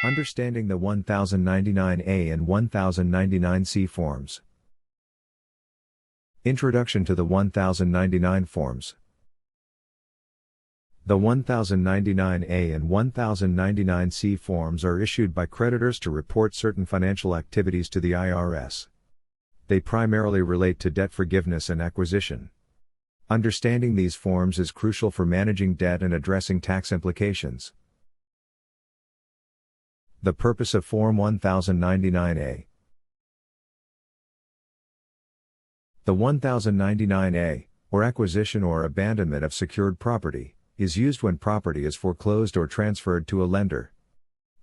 Understanding the 1099A and 1099C forms. Introduction to the 1099 forms. The 1099A and 1099C forms are issued by creditors to report certain financial activities to the IRS. They primarily relate to debt forgiveness and acquisition. Understanding these forms is crucial for managing debt and addressing tax implications. The purpose of Form 1099A. The 1099A, or acquisition or abandonment of secured property, is used when property is foreclosed or transferred to a lender.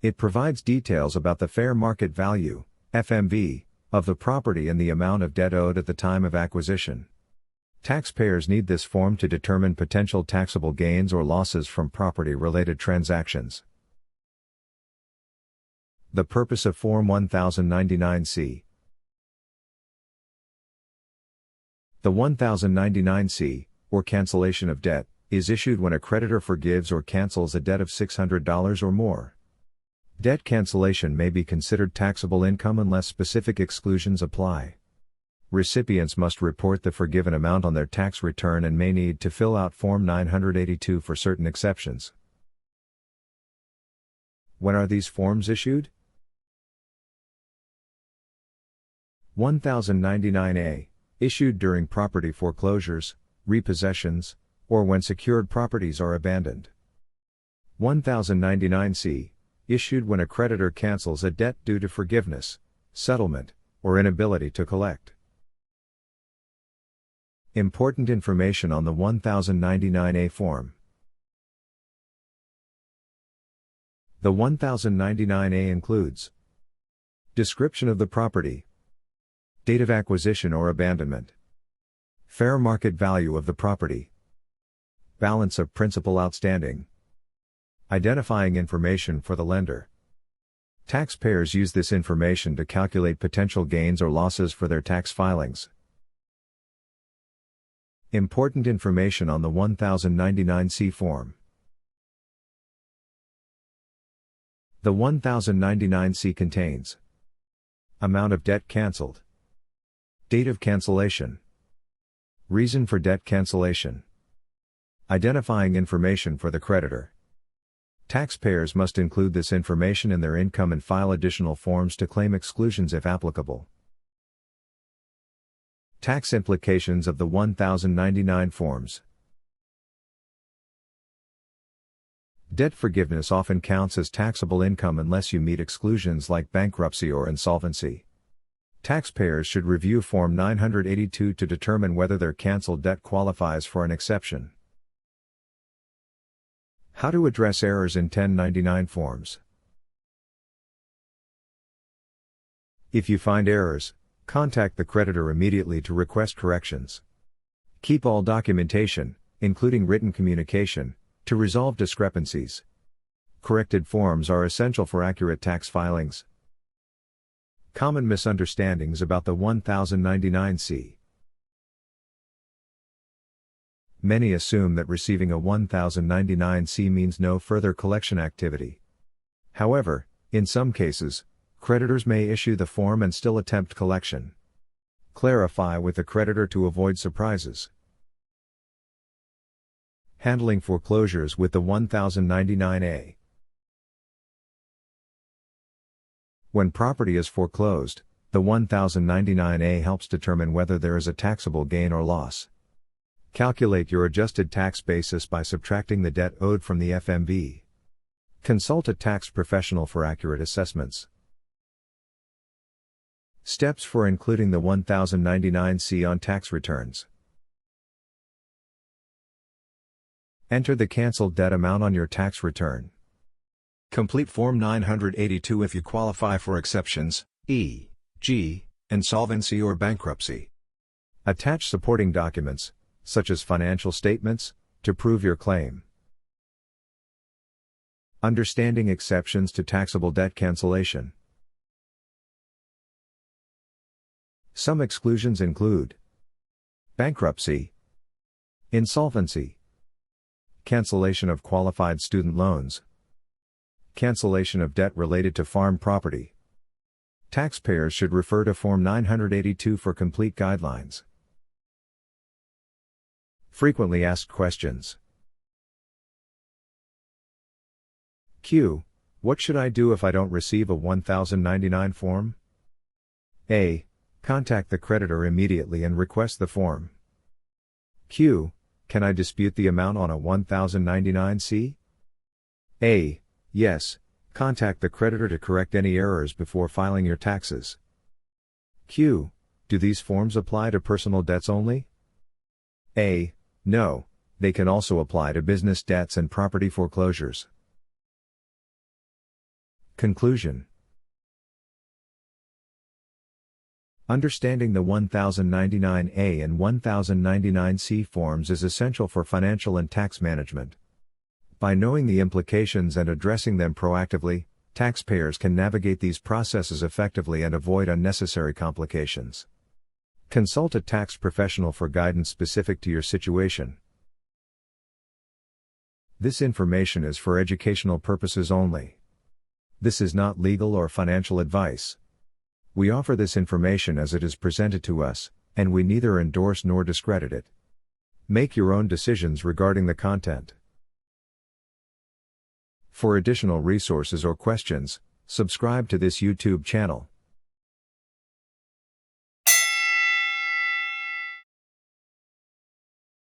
It provides details about the fair market value, FMV, of the property and the amount of debt owed at the time of acquisition. Taxpayers need this form to determine potential taxable gains or losses from property-related transactions. The purpose of Form 1099C. The 1099C, or cancellation of debt, is issued when a creditor forgives or cancels a debt of $600 or more. Debt cancellation may be considered taxable income unless specific exclusions apply. Recipients must report the forgiven amount on their tax return and may need to fill out Form 982 for certain exceptions. When are these forms issued? 1099A, issued during property foreclosures, repossessions, or when secured properties are abandoned. 1099C, issued when a creditor cancels a debt due to forgiveness, settlement, or inability to collect. Important information on the 1099A form. The 1099A includes description of the property, date of acquisition or abandonment, fair market value of the property, balance of principal outstanding, identifying information for the lender. Taxpayers use this information to calculate potential gains or losses for their tax filings. Important information on the 1099C form. The 1099C contains amount of debt canceled, date of cancellation, reason for debt cancellation, identifying information for the creditor. Taxpayers must include this information in their income and file additional forms to claim exclusions if applicable. Tax implications of the 1099 forms. Debt forgiveness often counts as taxable income unless you meet exclusions like bankruptcy or insolvency. Taxpayers should review Form 982 to determine whether their canceled debt qualifies for an exception. How to address errors in 1099 forms. If you find errors, contact the creditor immediately to request corrections. Keep all documentation, including written communication, to resolve discrepancies. Corrected forms are essential for accurate tax filings. Common misunderstandings about the 1099C. Many assume that receiving a 1099C means no further collection activity. However, in some cases, creditors may issue the form and still attempt collection. Clarify with the creditor to avoid surprises. Handling foreclosures with the 1099A. When property is foreclosed, the 1099A helps determine whether there is a taxable gain or loss. Calculate your adjusted tax basis by subtracting the debt owed from the FMV. Consult a tax professional for accurate assessments. Steps for including the 1099C on tax returns. Enter the canceled debt amount on your tax return. Complete Form 982 if you qualify for exceptions, e.g., insolvency or bankruptcy. Attach supporting documents, such as financial statements, to prove your claim. Understanding exceptions to taxable debt cancellation. Some exclusions include bankruptcy, insolvency, cancellation of qualified student loans, Cancellation of debt related to farm property. Taxpayers should refer to Form 982 for complete guidelines. Frequently asked questions. Q. What should I do if I don't receive a 1099 form? A. Contact the creditor immediately and request the form. Q. Can I dispute the amount on a 1099-C? A. Yes. Contact the creditor to correct any errors before filing your taxes. Q. Do these forms apply to personal debts only? A. No. They can also apply to business debts and property foreclosures. Conclusion. Understanding the 1099-A and 1099-C forms is essential for financial and tax management. By knowing the implications and addressing them proactively, taxpayers can navigate these processes effectively and avoid unnecessary complications. Consult a tax professional for guidance specific to your situation. This information is for educational purposes only. This is not legal or financial advice. We offer this information as it is presented to us, and we neither endorse nor discredit it. Make your own decisions regarding the content. For additional resources or questions, subscribe to this YouTube channel.